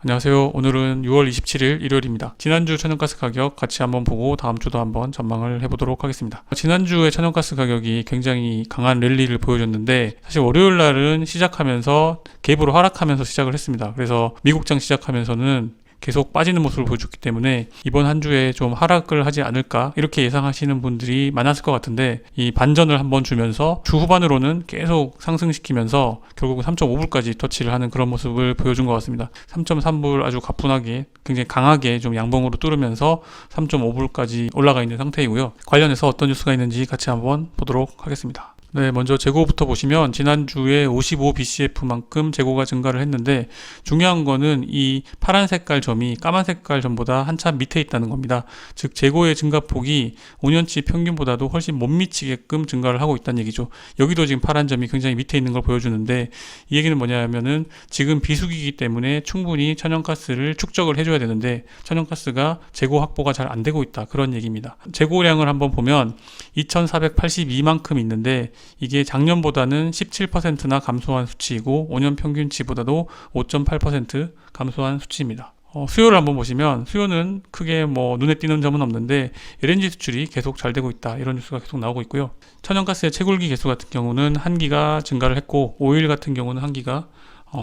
안녕하세요. 오늘은 6월 27일 일요일입니다. 지난주 천연가스 가격 같이 한번 보고 다음 주도 한번 전망을 해보도록 하겠습니다. 지난주에 천연가스 가격이 굉장히 강한 랠리를 보여줬는데 사실 월요일 날은 시작하면서 갭으로 하락하면서 시작을 했습니다. 그래서 미국장 시작하면서는 계속 빠지는 모습을 보여줬기 때문에 이번 한 주에 좀 하락을 하지 않을까 이렇게 예상하시는 분들이 많았을 것 같은데 이 반전을 한번 주면서 주 후반으로는 계속 상승시키면서 결국은 3.5불까지 터치를 하는 그런 모습을 보여준 것 같습니다. 3.3불 아주 가뿐하게 굉장히 강하게 좀 양봉으로 뚫으면서 3.5불까지 올라가 있는 상태이고요. 관련해서 어떤 뉴스가 있는지 같이 한번 보도록 하겠습니다. 네, 먼저 재고부터 보시면 지난주에 55bcf만큼 재고가 증가를 했는데 중요한 거는 이 파란 색깔 점이 까만 색깔 점보다 한참 밑에 있다는 겁니다. 즉 재고의 증가폭이 5년치 평균보다도 훨씬 못 미치게끔 증가를 하고 있다는 얘기죠. 여기도 지금 파란 점이 굉장히 밑에 있는 걸 보여주는데 이 얘기는 뭐냐면은 지금 비수기이기 때문에 충분히 천연가스를 축적을 해줘야 되는데 천연가스가 재고 확보가 잘 안 되고 있다 그런 얘기입니다. 재고량을 한번 보면 2482만큼 있는데 이게 작년보다는 17%나 감소한 수치이고 5년 평균치보다도 5.8% 감소한 수치입니다. 수요를 한번 보시면 수요는 크게 눈에 띄는 점은 없는데 LNG 수출이 계속 잘 되고 있다 이런 뉴스가 계속 나오고 있고요. 천연가스의 채굴기 개수 같은 경우는 1기가 증가를 했고 오일 같은 경우는 1기가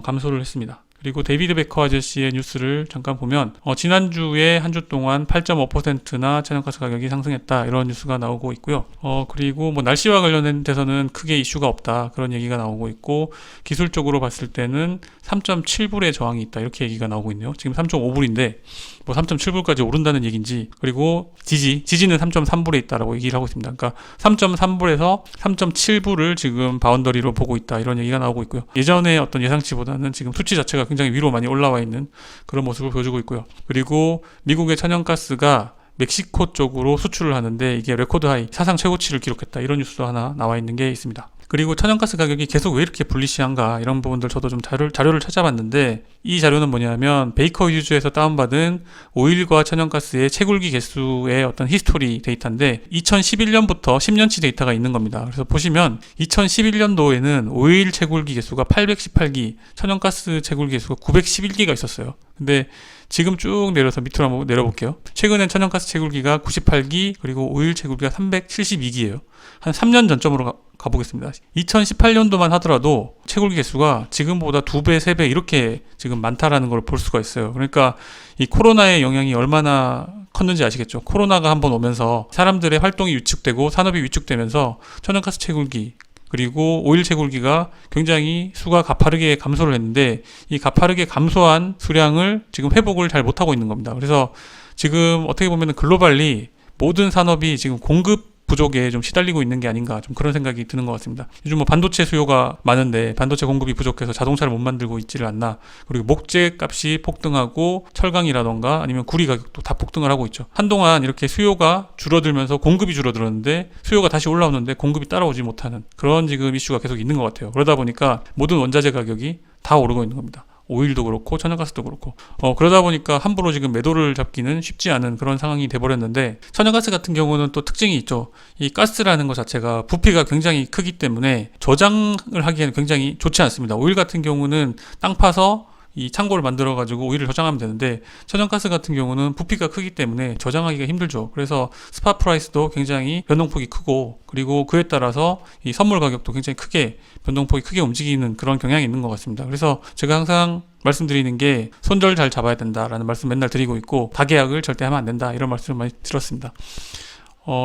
감소를 했습니다. 그리고 데이비드 베커 아저씨의 뉴스를 잠깐 보면 지난주에 한 주 동안 8.5%나 천연가스 가격이 상승했다 이런 뉴스가 나오고 있고요. 그리고 날씨와 관련돼서는 크게 이슈가 없다 그런 얘기가 나오고 있고 기술적으로 봤을 때는 3.7불의 저항이 있다 이렇게 얘기가 나오고 있네요. 지금 3.5불인데 3.7불까지 오른다는 얘기인지 그리고 지지는 3.3불에 있다라고 얘기를 하고 있습니다. 그러니까 3.3불에서 3.7불을 지금 바운더리로 보고 있다 이런 얘기가 나오고 있고요. 예전에 어떤 예상치보다는 지금 수치 자체가 굉장히 위로 많이 올라와 있는 그런 모습을 보여주고 있고요. 그리고 미국의 천연가스가 멕시코 쪽으로 수출을 하는데 이게 레코드 하이 사상 최고치를 기록했다 이런 뉴스도 하나 나와 있는 게 있습니다. 그리고 천연가스 가격이 계속 왜 이렇게 불리시한가 이런 부분들 저도 좀 자료를 찾아봤는데 이 자료는 뭐냐면 베이커 휴즈에서 다운받은 오일과 천연가스의 채굴기 개수의 어떤 히스토리 데이터인데 2011년부터 10년치 데이터가 있는 겁니다. 그래서 보시면 2011년도에는 오일 채굴기 개수가 818기, 천연가스 채굴기 개수가 911기가 있었어요. 근데 지금 쭉 내려서 밑으로 한번 내려볼게요. 최근엔 천연가스 채굴기가 98기 그리고 오일 채굴기가 372기예요. 한 3년 전점으로 가보겠습니다. 2018년도만 하더라도 채굴기 개수가 지금보다 2배, 3배 이렇게 지금 많다라는 걸 볼 수가 있어요. 그러니까 이 코로나의 영향이 얼마나 컸는지 아시겠죠? 코로나가 한번 오면서 사람들의 활동이 위축되고 산업이 위축되면서 천연가스 채굴기 그리고 오일 채굴기가 굉장히 수가 가파르게 감소를 했는데 이 가파르게 감소한 수량을 지금 회복을 잘 못하고 있는 겁니다. 그래서 지금 어떻게 보면 글로벌리 모든 산업이 지금 공급 부족에 좀 시달리고 있는 게 아닌가 좀 그런 생각이 드는 것 같습니다. 요즘 반도체 수요가 많은데 반도체 공급이 부족해서 자동차를 못 만들고 있지를 않나. 그리고 목재 값이 폭등하고 철강이라던가 아니면 구리 가격도 다 폭등을 하고 있죠. 한동안 이렇게 수요가 줄어들면서 공급이 줄어들었는데 수요가 다시 올라오는데 공급이 따라오지 못하는 그런 지금 이슈가 계속 있는 것 같아요. 그러다 보니까 모든 원자재 가격이 다 오르고 있는 겁니다. 오일도 그렇고 천연가스도 그렇고 그러다 보니까 함부로 지금 매도를 잡기는 쉽지 않은 그런 상황이 돼버렸는데 천연가스 같은 경우는 또 특징이 있죠. 이 가스라는 것 자체가 부피가 굉장히 크기 때문에 저장을 하기에는 굉장히 좋지 않습니다. 오일 같은 경우는 땅 파서 이 창고를 만들어 가지고 오일을 저장하면 되는데 천연가스 같은 경우는 부피가 크기 때문에 저장하기가 힘들죠. 그래서 스팟 프라이스도 굉장히 변동폭이 크고 그리고 그에 따라서 이 선물 가격도 굉장히 크게 변동폭이 크게 움직이는 그런 경향이 있는 것 같습니다. 그래서 제가 항상 말씀드리는 게 손절 잘 잡아야 된다라는 말씀 맨날 드리고 있고 다계약을 절대 하면 안 된다 이런 말씀을 많이 들었습니다.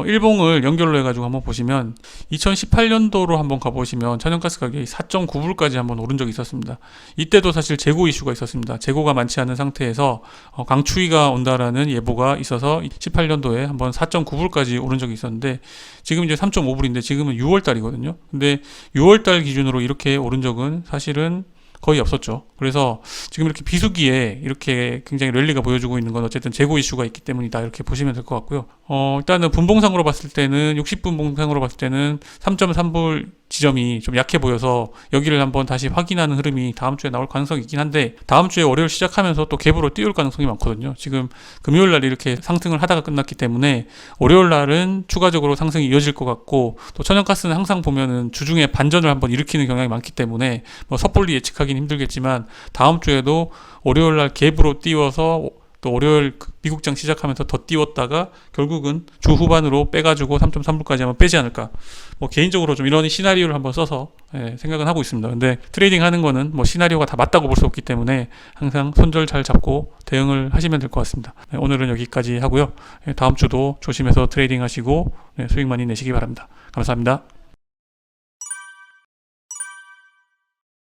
일봉을 연결로 해가지고 한번 보시면 2018년도로 한번 가보시면 천연가스 가격이 4.9불까지 한번 오른 적이 있었습니다. 이때도 사실 재고 이슈가 있었습니다. 재고가 많지 않은 상태에서 강추위가 온다라는 예보가 있어서 18년도에 한번 4.9불까지 오른 적이 있었는데 지금 이제 3.5불인데 지금은 6월달이거든요. 근데 6월달 기준으로 이렇게 오른 적은 사실은 거의 없었죠. 그래서 지금 이렇게 비수기에 이렇게 굉장히 랠리가 보여주고 있는 건 어쨌든 재고 이슈가 있기 때문이다 이렇게 보시면 될 것 같고요. 일단은 분봉상으로 봤을 때는 60분 봉상으로 봤을 때는 3.3불 지점이 좀 약해 보여서 여기를 한번 다시 확인하는 흐름이 다음 주에 나올 가능성이 있긴 한데, 다음 주에 월요일 시작하면서 또 갭으로 띄울 가능성이 많거든요. 지금 금요일 날 이렇게 상승을 하다가 끝났기 때문에 월요일 날은 추가적으로 상승이 이어질 것 같고, 또 천연가스는 항상 보면은 주중에 반전을 한번 일으키는 경향이 많기 때문에 뭐 섣불리 예측하기는 힘들겠지만 다음 주에도 월요일 날 갭으로 띄워서 또 월요일 미국장 시작하면서 더 띄웠다가 결국은 주 후반으로 빼가지고 3.3불까지 한번 빼지 않을까. 뭐 개인적으로 좀 이런 시나리오를 한번 써서 생각은 하고 있습니다. 근데 트레이딩 하는 거는 뭐 시나리오가 다 맞다고 볼 수 없기 때문에 항상 손절 잘 잡고 대응을 하시면 될 것 같습니다. 오늘은 여기까지 하고요. 다음 주도 조심해서 트레이딩 하시고 수익 많이 내시기 바랍니다. 감사합니다.